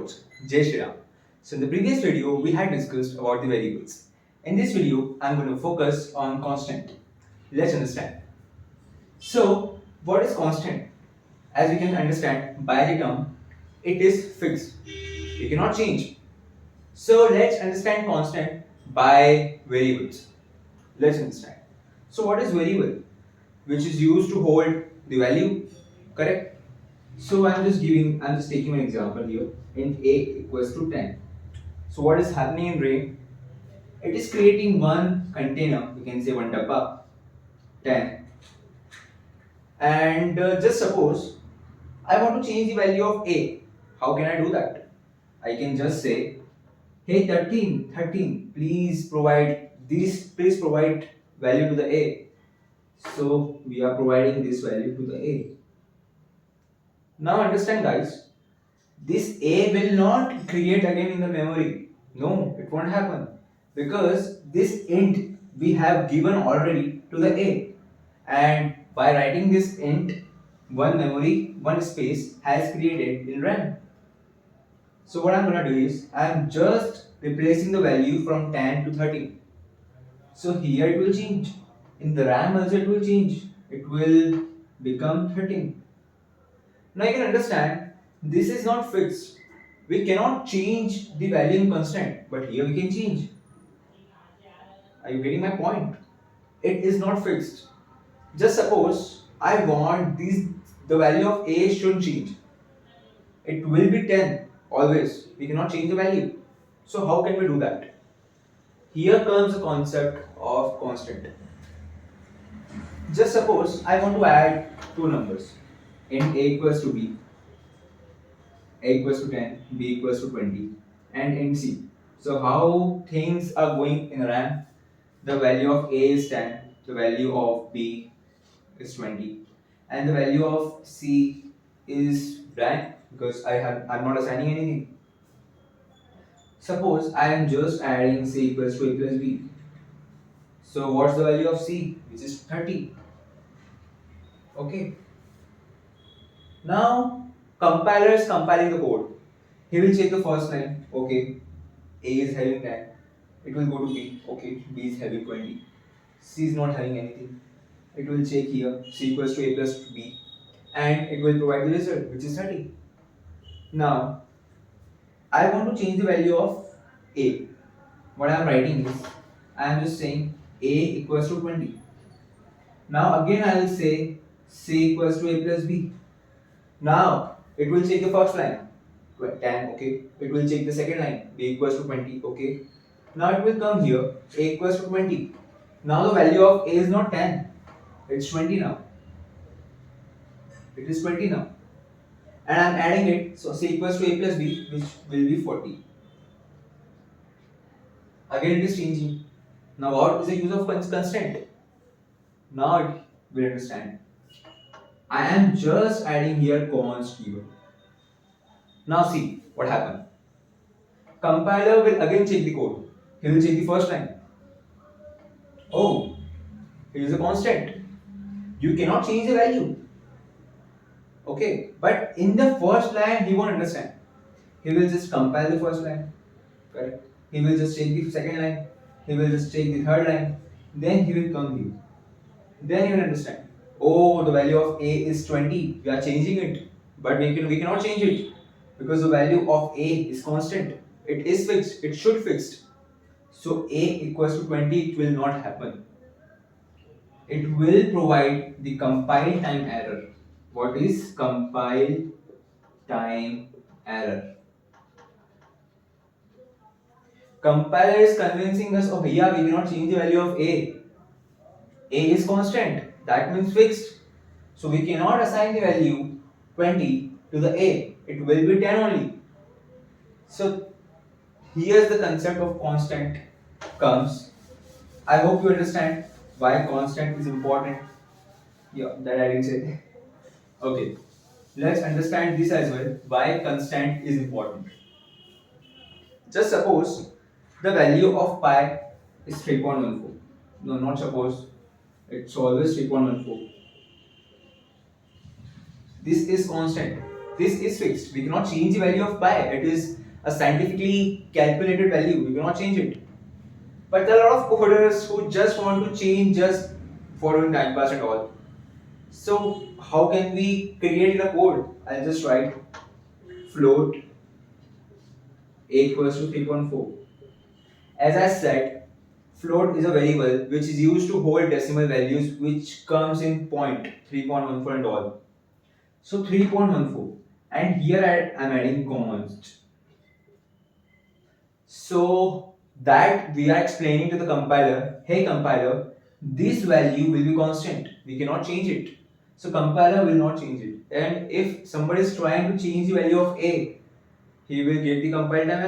coach, Jai Shri Ram. So in the previous video, we had discussed about the variables. In this video, I'm going to focus on constant. Let's understand. So, what is constant? As we can understand by the term, it is fixed. It cannot change. So let's understand constant by variables. Let's understand. So what is variable? Which is used to hold the value, correct? So I'm just taking an example here. Int a equals to 10. So what is happening in Ray? It is creating one container, you can say one dabba, 10. And just suppose I want to change the value of a. How can I do that? I can just say, hey 13, please provide value to the a. So we are providing this value to the a. Now understand guys, this a will not create again in the memory. No, it won't happen because this int we have given already to the a, and by writing this int, one space has created in RAM. So what I'm gonna do is I'm just replacing the value from 10 to 13. So here it will change. In the RAM also it will change. It will become 13. Now you can understand this is not fixed. We cannot change the value in constant, but here we can change. Are you getting my point? It is not fixed. Just suppose I want the value of a should change. It will be 10 always. We cannot change the value. So how can we do that? Here comes the concept of constant. Just suppose I want to add two numbers. Int a equals to b, a equals to 10, b equals to 20, and int c. So how things are going in RAM? The value of a is 10, the value of b is 20, and the value of c is blank because I'm not assigning anything. Suppose I am just adding c equals to a plus b. So what's the value of c? Which is 30. Okay. Now compiler is compiling the code. He will check the first line. Okay. A is having 10. It will go to B. Okay. B is having 20. C is not having anything. It will check here. C equals to A plus B. And it will provide the result, which is 30. Now I want to change the value of A. What I am writing is I am just saying A equals to 20. Now again I will say C equals to A plus B. Now it will check the first line, 10, okay. It will check the second line, B equals to 20, okay. Now it will come here, A equals to 20. Now the value of A is not 10, it's 20 now. It is 20 now. And I am adding it, so C equals to A plus B, which will be 40. Again it is changing. Now what is the use of constant? Now it will understand. I am just adding here const keyword. Now see what happened. Compiler will again check the code. He will check the first line. Oh, it is a constant. You cannot change the value. Okay, but in the first line he won't understand. He will just compile the first line. Correct. He will just check the second line. He will just check the third line. Then he will come here. Then he will understand. Oh, the value of A is 20. We are changing it. But we cannot change it. Because the value of A is constant. It is fixed. It should fixed. So A equals to 20. It will not happen. It will provide the compile time error. What is compile time error? Compiler is convincing us, oh yeah, we cannot change the value of A. A is constant. That means fixed. So we cannot assign the value 20 to the A. It will be 10 only. So here's the concept of constant comes. I hope you understand why constant is important. Yeah, that I didn't say. Okay, let's understand this as well. Why constant is important. Just suppose the value of pi is 3.14. No, not suppose. It's always 3.14. This is constant. this is fixed. We cannot change the value of pi. It is a scientifically calculated value. We cannot change it. But there are a lot of coders who just want to change just for doing time pass and all. So how can we create a code? I'll just write float a equals to 3.4. As I said, float is a variable which is used to hold decimal values which comes in point 3.14 and all. So 3.14, and here I'm adding const. So that we are explaining to the compiler, hey compiler, this value will be constant. We cannot change it. So compiler will not change it. And if somebody is trying to change the value of a, he will get the compile time